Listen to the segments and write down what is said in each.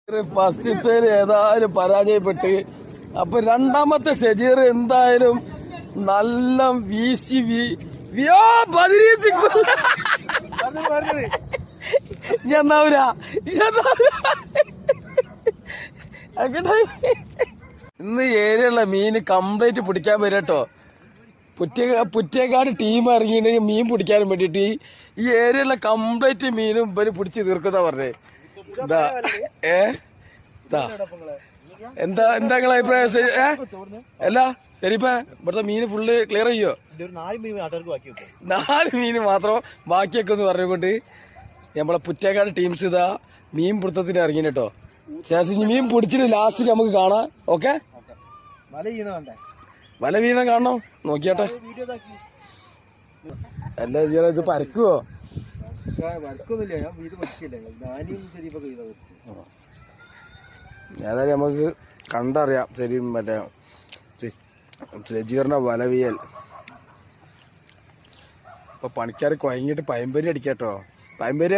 ഫസ്റ്റത്തേല് ഏതായാലും പരാജയപ്പെട്ട് അപ്പൊ രണ്ടാമത്തെ സജീർ എന്തായാലും നല്ല വീശി ഇന്ന് ഏരിയുള്ള മീന് കംപ്ലീറ്റ് പിടിക്കാൻ വരട്ടോ. പുറ്റേക്കാട് ടീം ഇറങ്ങിയിട്ട് മീൻ പിടിക്കാനും വേണ്ടിട്ട് ഈ ഏരിയയിലുള്ള കംപ്ലീറ്റ് മീനും ഇവര് പിടിച്ച് തീർക്കുന്ന പറഞ്ഞേ. എന്താ നിങ്ങളെ അഭിപ്രായം? അല്ല ശരിപ്പ ഇവിടുത്തെ മീന് ഫുള്ള് ക്ലിയർ ചെയ്യോ? 4 മീന് മാത്രം ബാക്കിയൊക്കെ പറഞ്ഞുകൊണ്ട് നമ്മളെ പുറ്റേക്കാട് ടീംസ് ഇതാ മീൻ പിടുത്തത്തിന് ഇറങ്ങി കേട്ടോ. മീൻ പിടിച്ചിട്ട് ലാസ്റ്റ് നമുക്ക് കാണാം. ഓക്കെ, വല വീണ കാണണം, നോക്കിയാട്ടെ. അല്ല ഇത് പരക്കുവോ? ഏതായാലും നമുക്ക് കണ്ടറിയാം. ശരി, മറ്റേ സജീറിന്റെ വലവിയൽ. ഇപ്പൊ പണിക്കാർ കുഴങ്ങിട്ട് പയമ്പരി അടിക്കാട്ടോ. പയമ്പരിയ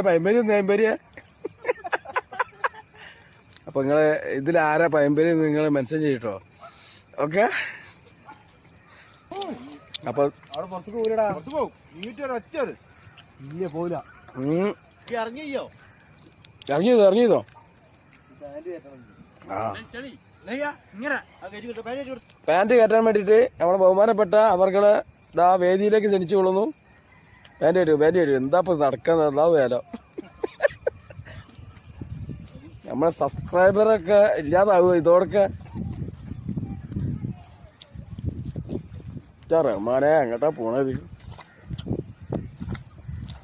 അപ്പൊ നിങ്ങള് ഇതിലാരാ പയമ്പരി നിങ്ങള് മെൻഷൻ ചെയ്യട്ടോ. ഓക്കെ, അപ്പൊ ഇറങ്ങിയതോ പാന്റ് കയറ്റാൻ വേണ്ടിട്ട് നമ്മളെ ബഹുമാനപ്പെട്ട അവർകളെ ഇതാ വേദിയിലേക്ക് ക്ഷണിച്ചു കൊള്ളുന്നു. പാന്റ് കയറ്റും എന്താ ഇപ്പൊ നടക്കാന്നോ. നമ്മളെ സബ്സ്ക്രൈബറൊക്കെ ഇല്ലാതാവുക ഇതോടൊക്കെ. റഹ്മാനെ എങ്ങട്ടാ പോണത്?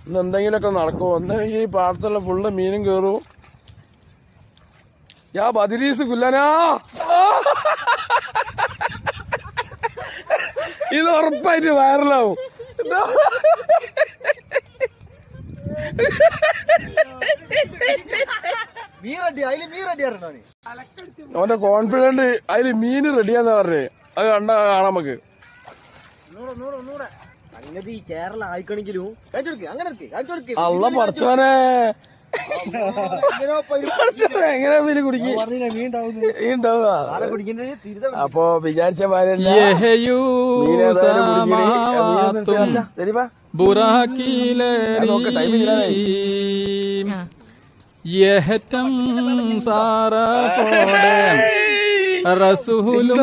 ഇന്ന് എന്തെങ്കിലുമൊക്കെ നടക്കുമോ? ഒന്നെങ്കിൽ ഈ പാടത്തുള്ള ഫുള്ള് മീനും കയറും. യാ ബദിരീസ് കുല്ലനാ, ഇത് ഉറപ്പായിട്ട് വൈറലാവും. അവന്റെ കോൺഫിഡന്റ് അതില് മീന് റെഡിയാന്നാ പറഞ്ഞേ. അത് കണ്ടാ കാണാം നമുക്ക്. അല്ല പഠിച്ചോനെ, എങ്ങനെ മീന് കുടിക്കും? അപ്പൊ വിചാരിച്ച മാരല്ല. റസൂലും